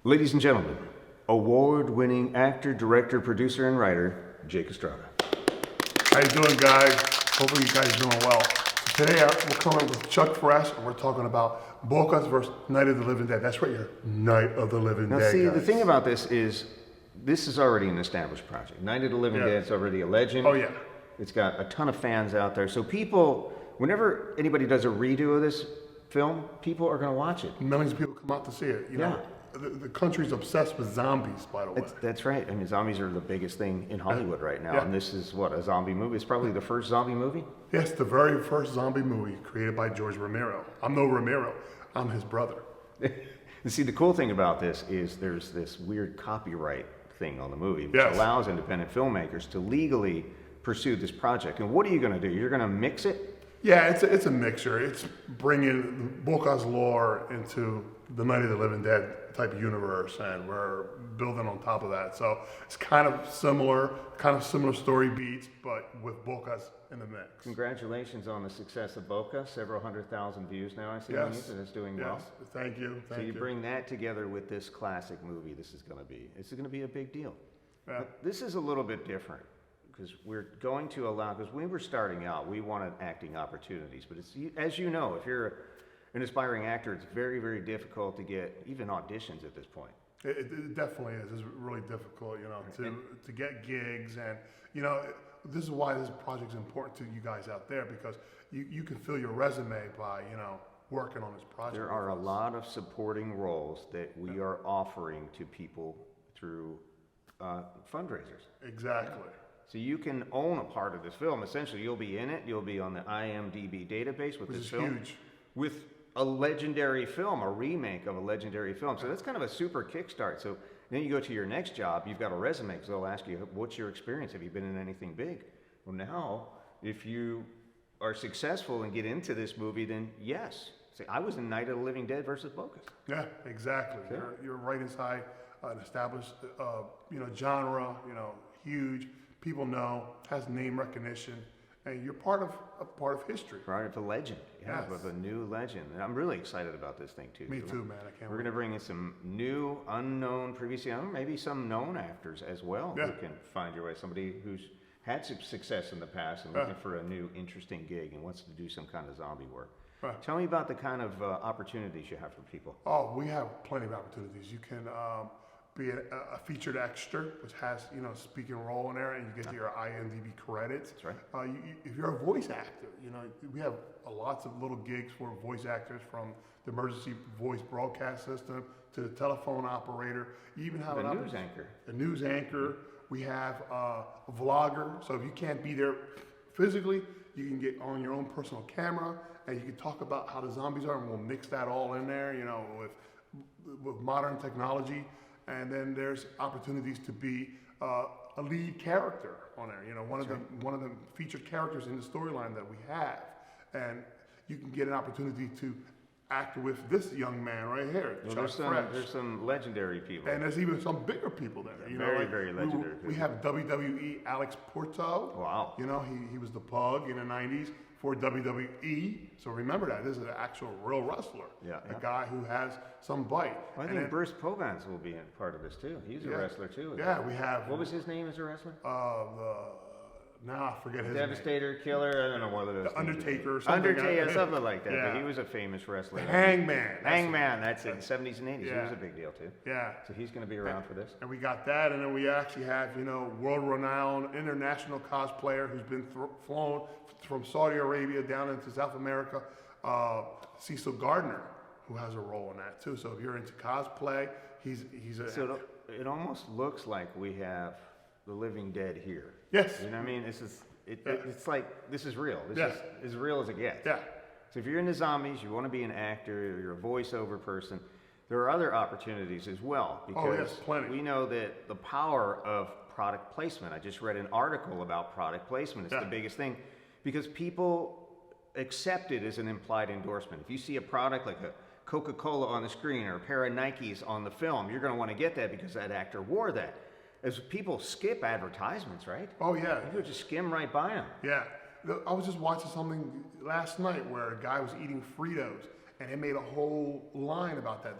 Ladies and gentlemen, award-winning actor, director, producer, and writer, Jake Estrada. How you doing, guys? Hopefully you guys are doing well. Today we're coming with Chuck Fresh, and we're talking about Bocas versus Night of the Living Dead. That's right, your Night of the Living Dead. Now, see, guys. the thing about this is already an established project. Night of the Living Dead's already a legend. Oh, yeah. It's got a ton of fans out there. So people, whenever anybody does a redo of this film, people are going to watch it. Millions of people come out to see it. You know, the country's obsessed with zombies, by the way. That's right. I mean, zombies are the biggest thing in Hollywood right now. Yeah. And this is what, a zombie movie? It's probably the first zombie movie? Yes, the very first zombie movie created by George Romero. I'm no Romero. I'm his brother. And see, the cool thing about this is there's this weird copyright thing on the movie, which Yes. allows independent filmmakers to legally pursue this project. And what are you going to do? You're going to mix it? Yeah, it's a mixture. It's bringing Bocas lore into the Night of the Living Dead type of universe, and we're building on top of that. So it's kind of similar story beats, but with Bocas in the mix. Congratulations on the success of Bocas. Several 100,000 views now, I see. Yes. And it's doing Yes. well. Thank you. So you bring that together with this classic movie. This is going to be a big deal. Yeah. But this is a little bit different, because we're going to allow, because when we were starting out, we wanted acting opportunities. But it's, as you know, if you're an aspiring actor, it's very, very difficult to get even auditions at this point. It definitely is. It's really difficult, you know, to get gigs, and you know, this is why this project is important to you guys out there, because you can fill your resume by, you know, working on this project. There are a lot of supporting roles that we are offering to people through fundraisers. Exactly. So you can own a part of this film. Essentially, you'll be in it. You'll be on the IMDb database with Which this is film. huge. With a legendary film, a remake of a legendary film. So that's kind of a super kickstart. So then you go to your next job, you've got a resume, because they'll ask you, what's your experience? Have you been in anything big? Well, now, if you are successful and get into this movie, then yes. Say, I was in Night of the Living Dead versus Bocas. Yeah, exactly. You're right inside an established, you know, genre. You know, huge. People know, has name recognition, and you're part of history. Part of a legend. Yeah, Yes. of a new legend. And I'm really excited about this thing too. Me too, man. I can't We're going to bring in some new, unknown, previously unknown, maybe some known actors as well, Yeah. who can find your way. Somebody who's had some success in the past and looking for a new, interesting gig and wants to do some kind of zombie work. Right. Tell me about the kind of opportunities you have for people. Oh, we have plenty of opportunities. You can be a featured extra, which has, you know, speaking role in there, and you get your IMDb credits. That's right. If you're a voice actor, you know, we have lots of little gigs for voice actors, from the emergency voice broadcast system to the telephone operator. You even have The news anchor. a news anchor. We have a vlogger. So if you can't be there physically, you can get on your own personal camera, and you can talk about how the zombies are, and we'll mix that all in there, you know, with modern technology. And then there's opportunities to be a lead character on there. You know, one of the featured characters in the storyline that we have, and you can get an opportunity to act with this young man right here, Well, Chuck Fresh. there's some legendary people. And there's even some bigger people there. You know, Very, like very legendary we have WWE Alex Porto. Wow. You know, he was the Pug in the 90s for WWE. So remember that. This is an actual real wrestler. Yeah, A yeah. guy who has some bite. Well, I think Bruce Povans will be a part of this too. He's a wrestler too. Yeah, we have. What was his name as a wrestler? Now I forget his Devastator, name. Killer, I don't know what it is. The Undertaker or something. Undertaker, something like that. Yeah. But he was a famous wrestler. Hangman. Hangman, that's in the 70s and 80s. He Yeah. was a big deal too. Yeah. So he's going to be around for this. And we got that, and then we actually have, you know, world-renowned international cosplayer who's been flown from Saudi Arabia down into South America, Cecil Gardner, who has a role in that too. So if you're into cosplay, he's a... So it almost looks like we have the Living Dead here. Yes. You know what I mean? It's like, this is real. This Yeah. is as real as it gets. Yeah. So if you're into zombies, you want to be an actor, you're a voiceover person, there are other opportunities as well. Because yes, plenty. we know that the power of product placement. I just read an article about product placement. It's the biggest thing, because people accept it as an implied endorsement. If you see a product like a Coca-Cola on the screen or a pair of Nikes on the film, you're going to want to get that because that actor wore that. As people skip advertisements, right? Oh, yeah. You just skim right by them. Yeah. I was just watching something last night where a guy was eating Fritos, And they made a whole line about that.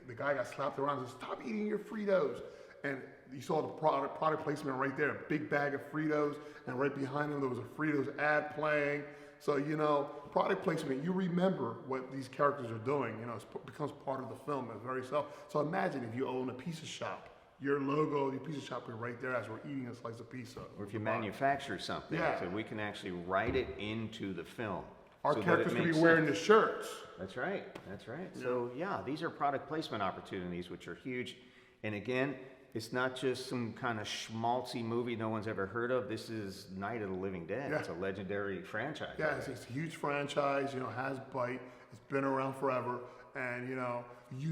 The guy got slapped around and said, "Stop eating your Fritos." And you saw the product placement right there, a big bag of Fritos, and right behind him there was a Fritos ad playing. So, you know, product placement, you remember what these characters are doing, you know, it becomes part of the film. It's very self. So imagine if you own a pizza shop, your logo, your pizza shop is right there as we're eating a slice of pizza. Or if you manufacture something, so we can actually write it into the film. Our so characters could be wearing the shirts. That's right, that's right. Yeah. So yeah, these are product placement opportunities, which are huge. And again, it's not just some kind of schmaltzy movie no one's ever heard of. This is Night of the Living Dead. Yeah. It's a legendary franchise. Yeah, it's a huge franchise, you know, has bite. It's been around forever. And, you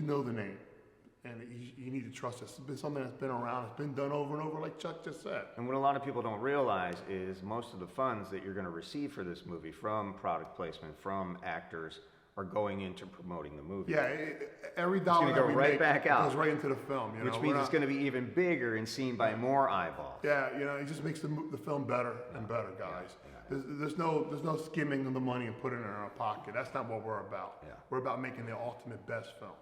know the name. And you need to trust it. It's been something that's been around. It's been done over and over, like Chuck just said. And what a lot of people don't realize is most of the funds that you're going to receive for this movie from product placement, from actors, are going into promoting the movie. Yeah, every dollar that we right back out. goes right into the film. Which means it's going to be even bigger and seen by more eyeballs. Yeah, you know, it just makes the film better and better, guys. There's no skimming of the money and putting it in our pocket. That's not what we're about. Yeah. We're about making the ultimate best film.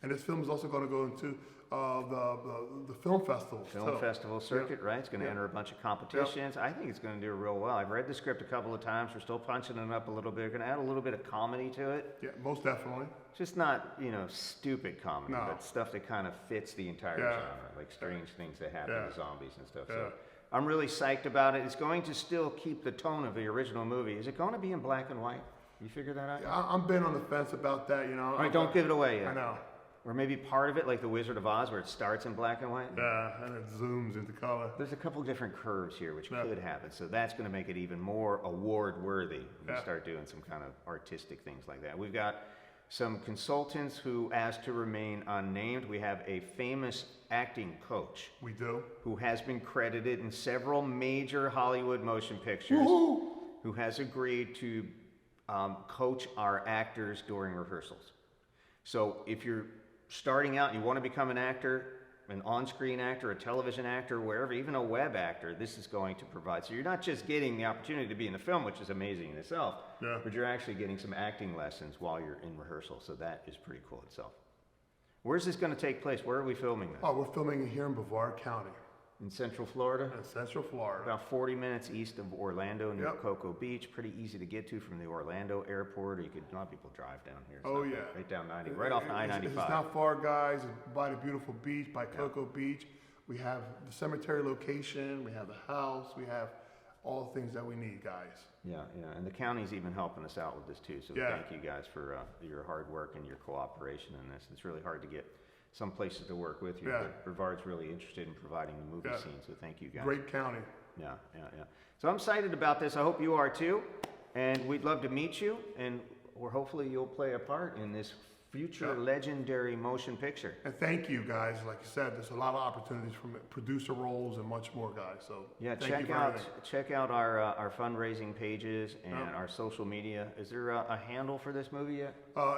And this film is also going to go into the film festival. Festival circuit, right? It's going to enter a bunch of competitions. I think it's going to do real well. I've read the script a couple of times. We're still punching it up a little bit. We're going to add a little bit of comedy to it. Yeah, most definitely. Just not, stupid comedy, but stuff that kind of fits the entire genre, like strange things that happen to zombies and stuff. So I'm really psyched about it. It's going to still keep the tone of the original movie. Is it going to be in black and white? You figure that out? Yeah, I'm been on the fence about that, All right, don't give it away yet. I know. Or maybe part of it, like The Wizard of Oz, where it starts in black and white? Yeah, and it zooms into color. There's a couple different curves here, which could happen. So that's going to make it even more award-worthy when you start doing some kind of artistic things like that. We've got some consultants who asked to remain unnamed. We have a famous acting coach. We do. Who has been credited in several major Hollywood motion pictures. Woo-hoo! Who has agreed to coach our actors during rehearsals. So if you're starting out and you want to become an actor, an on-screen actor, a television actor, wherever, even a web actor, this is going to provide. So you're not just getting the opportunity to be in the film, which is amazing in itself, but you're actually getting some acting lessons while you're in rehearsal. So that is pretty cool itself. Where's this going to take place? Where are we filming this? Oh, we're filming it here in Brevard County. In Central Florida? In Central Florida. About 40 minutes east of Orlando near Cocoa Beach. Pretty easy to get to from the Orlando airport. Or you could, a lot of people drive down here. Right down 90, right off I-95. It's not far, guys. By the beautiful beach, by Cocoa Beach. We have the cemetery location. We have the house. We have all the things that we need, guys. Yeah. And the county's even helping us out with this too. So thank you guys for your hard work and your cooperation in this. It's really hard to get some places to work with you, but Brevard's really interested in providing the movie scene, so thank you guys. Great county. Yeah. So I'm excited about this. I hope you are too, and we'd love to meet you, and hopefully you'll play a part in this future legendary motion picture. And thank you guys. Like you said, there's a lot of opportunities from producer roles and much more, guys. So check out our fundraising pages and our social media. Is there a handle for this movie yet?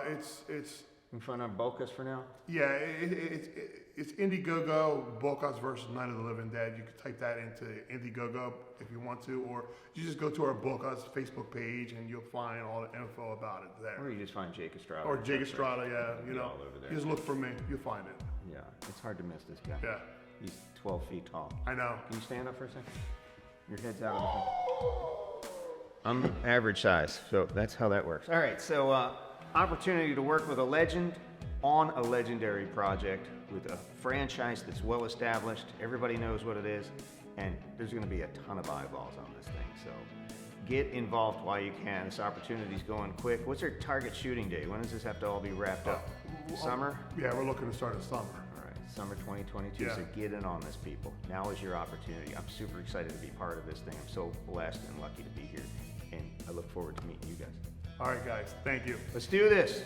It's in front of Bocas for now? Yeah, it's Indiegogo, Bocas versus Night of the Living Dead. You can type that into Indiegogo if you want to, or you just go to our Bocas Facebook page and you'll find all the info about it there. Or you just find Jake Estrada. Or Jake Estrada, you know. All over there. You just look for me, you'll find it. Yeah, it's hard to miss this guy. Yeah. He's 12 feet tall. I know. Can you stand up for a second? Your head's out of the front. I'm average size, so that's how that works. All right, so opportunity to work with a legend on a legendary project with a franchise that's well established. Everybody knows what it is, and there's going to be a ton of eyeballs on this thing. So get involved while you can. This opportunity's going quick. What's your target shooting date? When does this have to all be wrapped up? Summer? Yeah, we're looking to start in summer. All right, summer 2022. So get in on this, people. Now is your opportunity. I'm super excited to be part of this thing. I'm so blessed and lucky to be here, and I look forward to meeting you guys. All right, guys. Thank you. Let's do this.